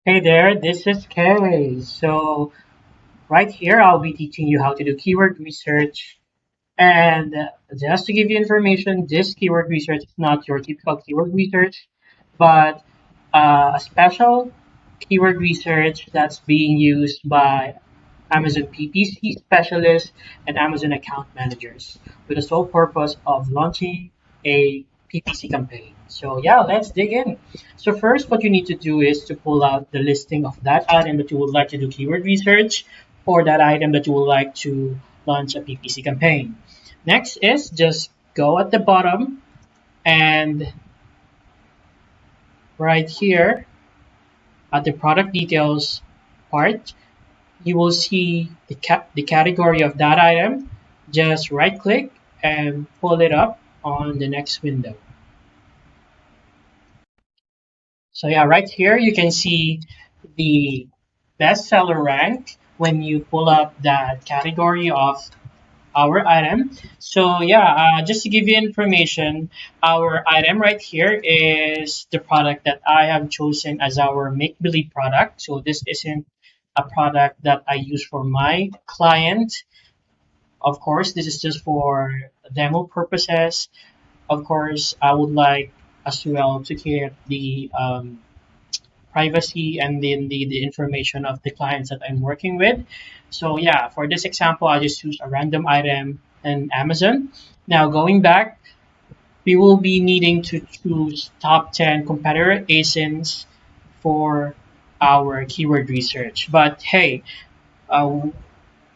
Hey there, this is Kay. So, right here, I'll be teaching you how to do keyword research. And just to give you information, this keyword research is not your typical keyword research, but a special keyword research that's being used by Amazon PPC specialists and Amazon account managers with the sole purpose of launching a PPC campaign. So yeah, let's dig in. So first, what you need to do is to pull out the listing of that item that you would like to do keyword research or that item that you would like to launch a PPC campaign. Next is just go at the bottom and right here at the product details part, you will see the category of that item. Just right click and pull it up on the next window. So yeah, right here you can see the bestseller rank when you pull up that category of our item. So yeah, just to give you information, our item right here is the product that I have chosen as our make believe product. So this isn't a product that I use for my client. Of course, this is just for demo purposes. Of course, I would like as well to keep the privacy and then the information of the clients that I'm working with. So yeah, for this example, I just choose a random item in Amazon. Now going back, we will be needing to choose top 10 competitor ASINs for our keyword research. But hey, uh,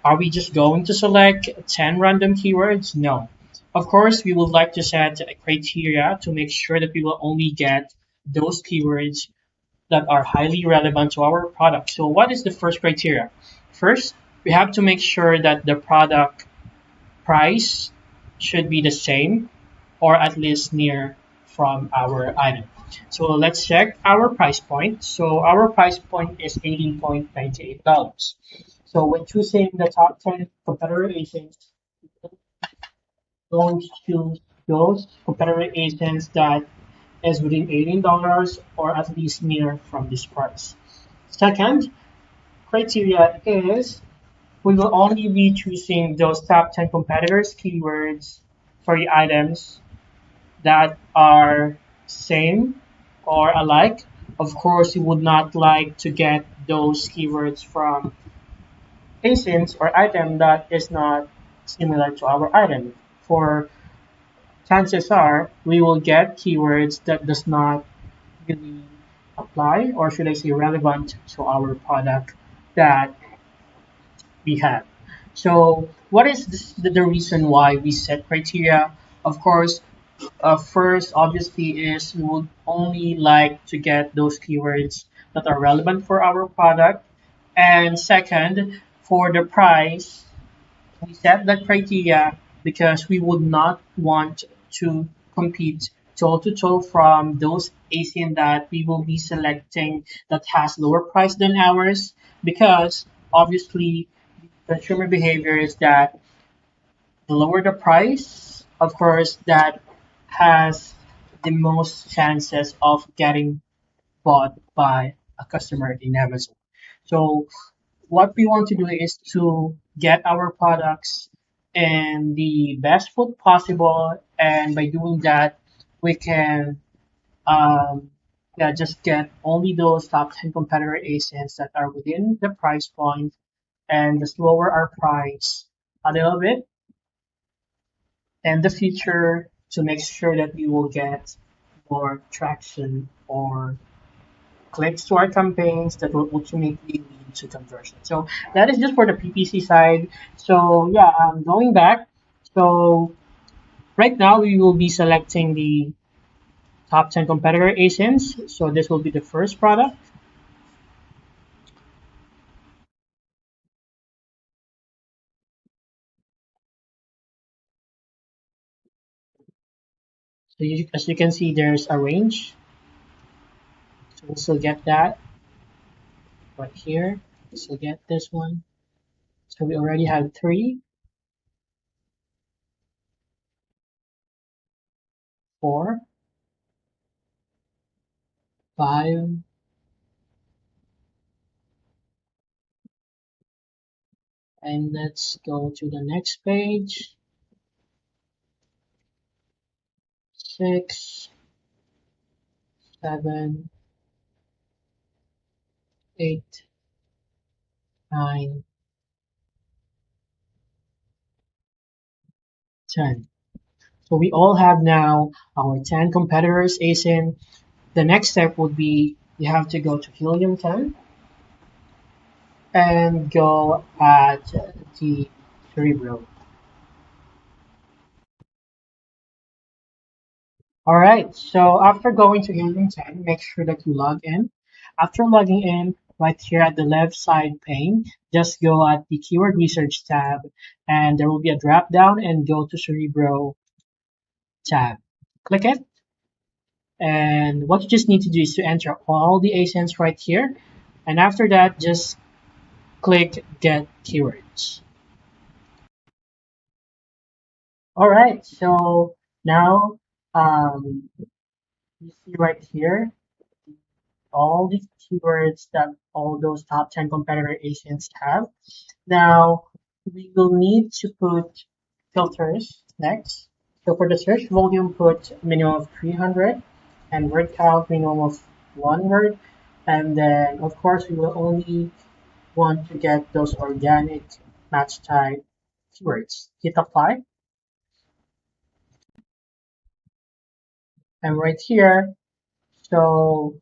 are we just going to select 10 random keywords? No. Of course, we would like to set a criteria to make sure that we will only get those keywords that are highly relevant to our product. So, what is the first criteria? First, we have to make sure that the product price should be the same or at least near from our item. So, let's check our price point. So, our price point is $18.98. So, when choosing the top 10 competitor agents, don't choose those competitor agents that is within $18 or at least near from this price. Second, criteria is we will only be choosing those top 10 competitors keywords for the items that are same or alike. Of course, you would not like to get those keywords from ASINs or item that is not similar to our item. For chances are we will get keywords that does not really apply or should I say relevant to our product that we have. So, what is the reason why we set criteria? Of course, first, obviously, is we would only like to get those keywords that are relevant for our product. And second, for the price, we set that criteria because we would not want to compete toe to toe from those ASIN that we will be selecting that has lower price than ours because obviously consumer behavior is that the lower the price, of course, that has the most chances of getting bought by a customer in Amazon. So what we want to do is to get our products in the best foot possible, and by doing that, we can yeah, just get only those top 10 competitor ASINs that are within the price point and just lower our price a little bit in the future to make sure that we will get more traction or clicks to our campaigns that will ultimately lead to conversion. So that is just for the PPC side. So yeah, going back. So right now we will be selecting the top 10 competitor ASINs. So this will be the first product. So as you can see, there's a range. So we'll still get that right here. So get this one. So we already have three, four, five, And let's go to the next page. 6, 7, 8, 9, 10. So we all have now our 10 competitors ASIN. The next step would be you have to go to Helium 10 and go at the Cerebro. All right, so after going to Helium 10, make sure that you log in. After logging in, right here at the left side pane, just go at the Keyword Research tab, and there will be a drop down and go to Cerebro tab. Click it, and what you just need to do is to enter all the ASINs right here, and after that, just click Get Keywords. All right, so now you see right here all the keywords that all those top 10 competitor agents have. Now, we will need to put filters next. So for the search volume, put minimum of 300 and word count minimum of 1 word. And then, of course, we will only want to get those organic match type keywords. Hit apply. And right here, so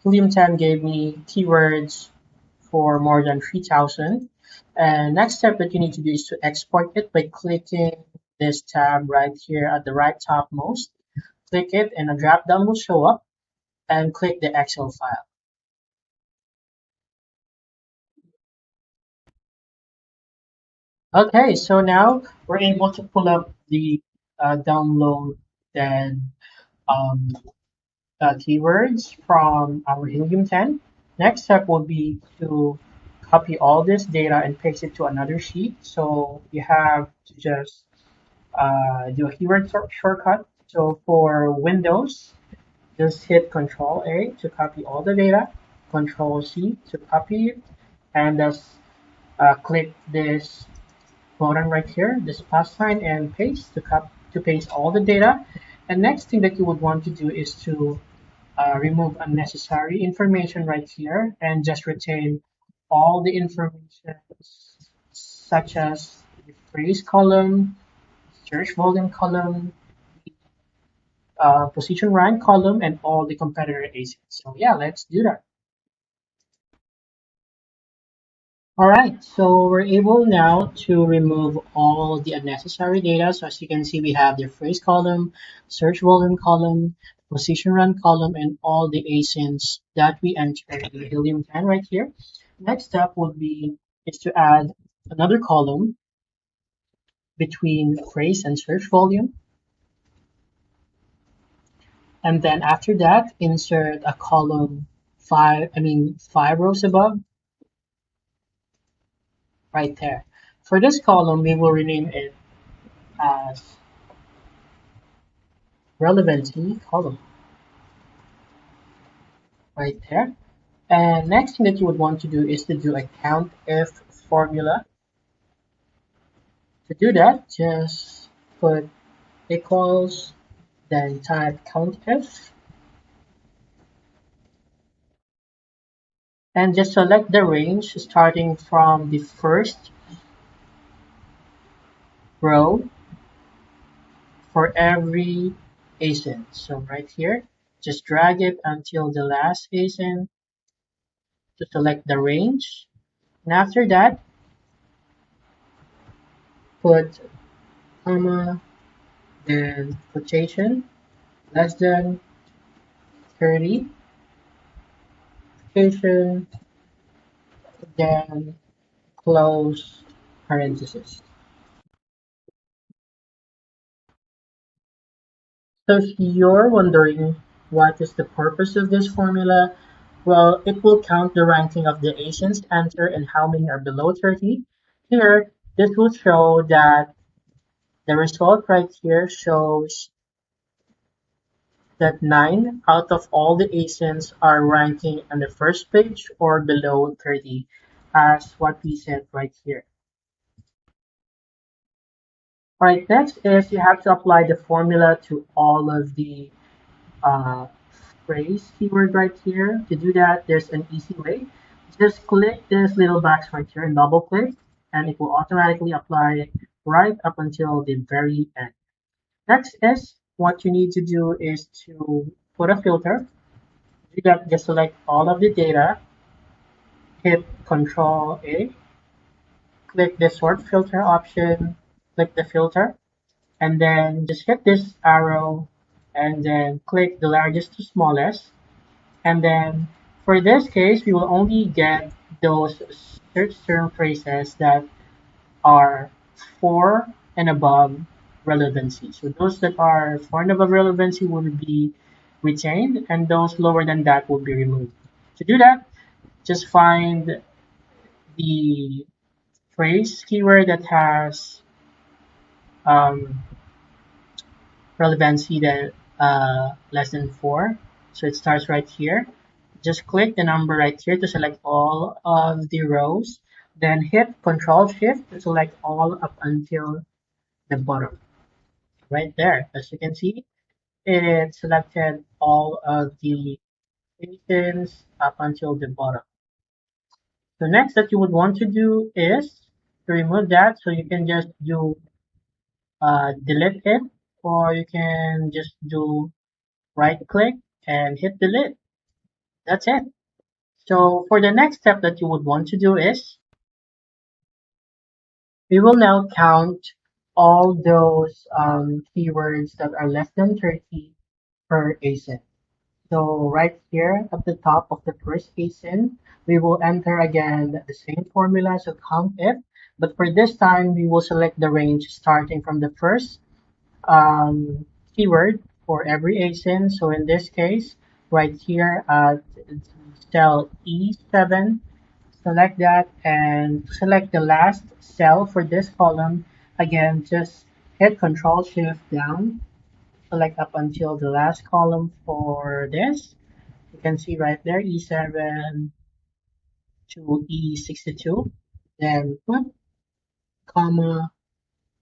Helium 10 gave me keywords for more than 3,000. And next step that you need to do is to export it by clicking this tab right here at the right topmost. Click it and a drop down will show up and click the Excel file. Okay, so now we're able to pull up the download then um, keywords from our Helium 10. Next step will be to copy all this data and paste it to another sheet. So you have to just do a keyword shortcut. So for Windows, just hit Control A to copy all the data, Control C to copy it, and just click this button right here, this plus sign, and paste to paste all the data. And next thing that you would want to do is to remove unnecessary information right here and just retain all the information such as the phrase column, search volume column, position rank column, and all the competitor ASINs. So yeah, let's do that. All right, so we're able now to remove all the unnecessary data. So as you can see, we have the phrase column, search volume column, position run column, and all the ASINs that we entered in the Helium 10 right here. Next step would be is to add another column between phrase and search volume. And then after that, insert a column five rows above right there. For this column, we will rename it as relevancy column right there. And next thing that you would want to do is to do a COUNTIF formula. To do that, just put equals, then type COUNTIF, and just select the range starting from the first row for every ASIN. So right here, just drag it until the last ASIN to select the range. And after that, put comma, then quotation, less than 30, quotation, then close parenthesis. So if you're wondering what is the purpose of this formula, well, it will count the ranking of the ASINs answer and how many are below 30. Here, this will show that the result right here shows that 9 out of all the ASINs are ranking on the first page or below 30. as what we said right here. All right, next is you have to apply the formula to all of the uh, phrase keyword right here. To do that, there's an easy way. Just click this little box right here and double click, and it will automatically apply right up until the very end. Next is what you need to do is to put a filter. Do that, just select all of the data, hit Control A, click the sort filter option, click the filter, and then just hit this arrow and then click the largest to smallest. And then for this case, we will only get those search term phrases that are 4 and above relevancy. So those that are 4 and above relevancy will be retained, and those lower than that will be removed. To do that, just find the phrase keyword that has um, relevancy that less than 4. So it starts right here. Just click the number right here to select all of the rows. Then hit Control Shift to select all up until the bottom. Right there, as you can see, it selected all of the stations up until the bottom. The next that you would want to do is to remove that. So you can just do delete it, or you can just do right click and hit delete. That's it. So for the next step that you would want to do is we will now count all those keywords that are less than 30 per ASIN. So right here at the top of the first ASIN, we will enter again the same formula, so count if, but for this time we will select the range starting from the first keyword for every ASIN. So in this case, right here at cell E7, select that and select the last cell for this column. Again, just hit Control Shift down, select up until the last column for this. You can see right there E7 to E62. Then put comma,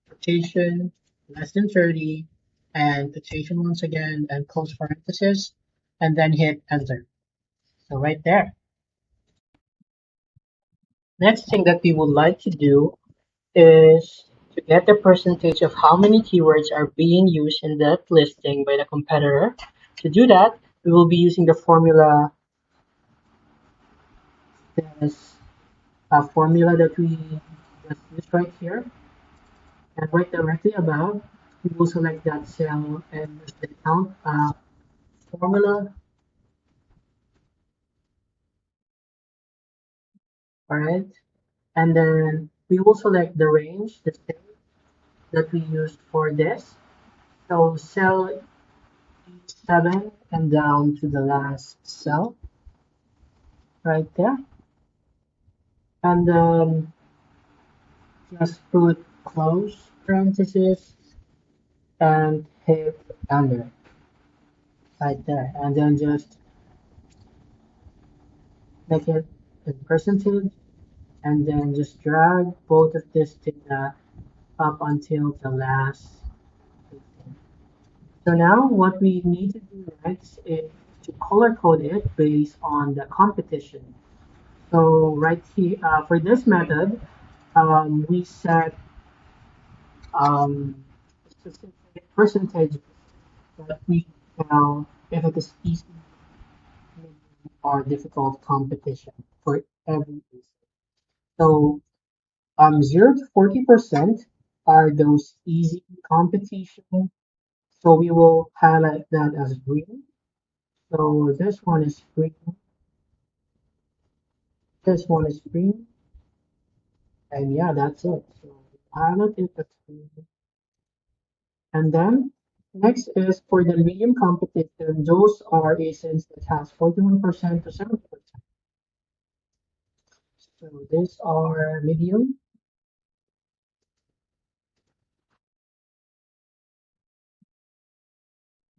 quotation, less than 30, and quotation once again, and close parenthesis, and then hit enter. So right there. Next thing that we would like to do is to get the percentage of how many keywords are being used in that listing by the competitor. To do that, we will be using the formula, this formula that we just used right here. And right directly above, we will select that cell and use the count formula. All right. And then we will select the range, the same that we used for this. So cell E7 and down to the last cell right there. And then just put close parenthesis and hit enter right there. And then just make it in percentage and then just drag both of this data up until the last 15. So now what we need to do next is to color code it based on the competition. So right here, for this method, we set um, specific percentage that we tell if it is easy, medium, or difficult competition for every piece. So 0 to 40% are those easy competition. So we will highlight that as green. So this one is green, this one is green, and yeah, that's it. So highlight it as green. And then next is for the medium competition, those are ASINs that has 41% to 70%. So these are medium,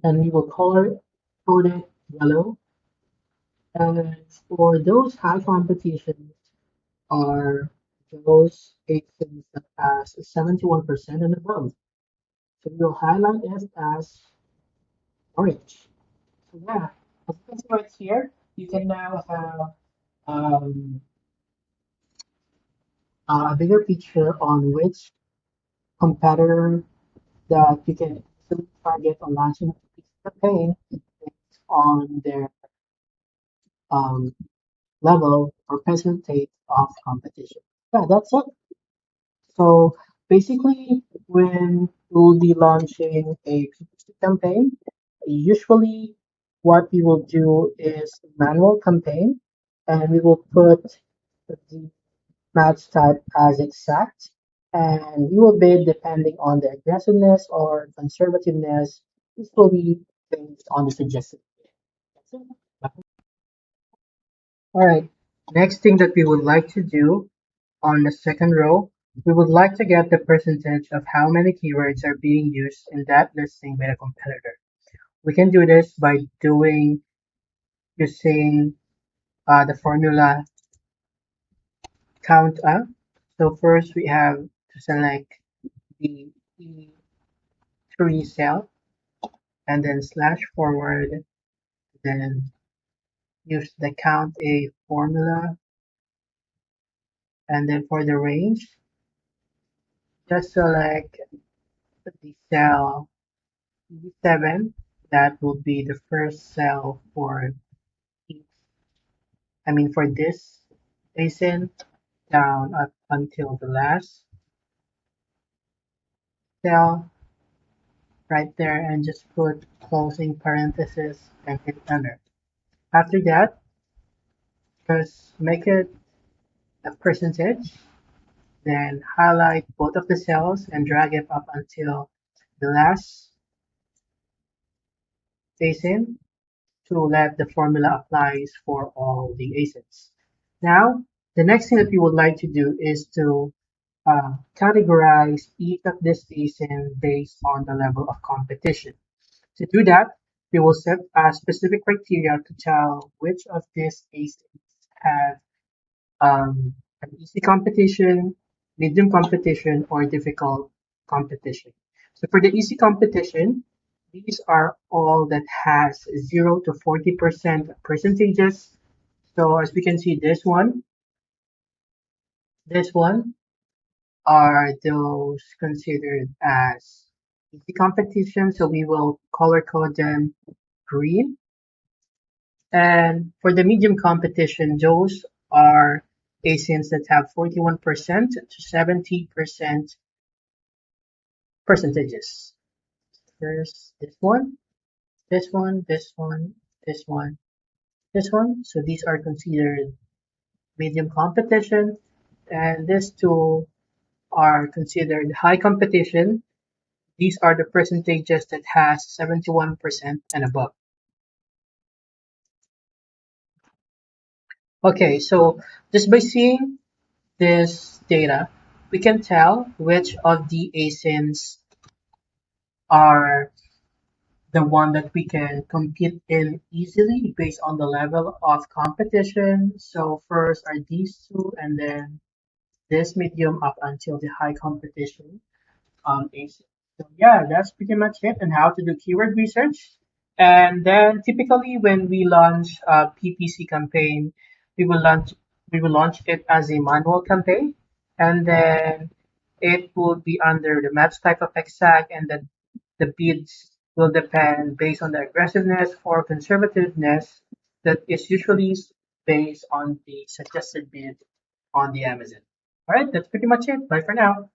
and we will color code it yellow. And for those high competition, are those ASINs that pass 71% and above. So we'll highlight it as orange. So yeah, as you can see right here, you can now have um, a bigger picture on which competitor that you can easily target on launching a campaign based on their um, level or percentage of competition. Yeah, that's it. So basically, when we'll be launching a PPC campaign, usually what we will do is manual campaign, and we will put the match type as exact, and we will bid depending on the aggressiveness or conservativeness. This will be based on the suggested bid. That's it. All right. Next thing that we would like to do on the second row, we would like to get the percentage of how many keywords are being used in that listing by the competitor. We can do this by using the formula count up. So first we have to select the E3 cell and then slash forward, then use the count A formula, and then for the range, just select the cell E7. That will be the first cell for each, for this basin down up until the last cell right there, and just put closing parenthesis and hit enter. After that, just make it a percentage, then highlight both of the cells and drag it up until the last basin to let the formula applies for all the ASINs. Now, the next thing that we would like to do is to categorize each of these ASIN based on the level of competition. To do that, we will set a specific criteria to tell which of these ASINs have an easy competition, medium competition, or difficult competition. So for the easy competition, these are all that has 0 to 40% percentages. So as we can see, this one are those considered as easy competition. So we will color code them green. And for the medium competition, those are ASINs that have 41% to 70% percentages. There's this one, this one, this one, this one, this one. So these are considered medium competition, and these two are considered high competition. These are the percentages that has 71% and above. Okay, so just by seeing this data, we can tell which of the ASINs are the one that we can compete in easily based on the level of competition. So first are these two, and then this medium up until the high competition ASIN. So yeah, that's pretty much it on how to do keyword research. And then typically when we launch a PPC campaign, we will launch it as a manual campaign, and then it will be under the match type of exact, and then the bids will depend based on the aggressiveness or conservativeness that is usually based on the suggested bid on the Amazon. All right, that's pretty much it. Bye for now.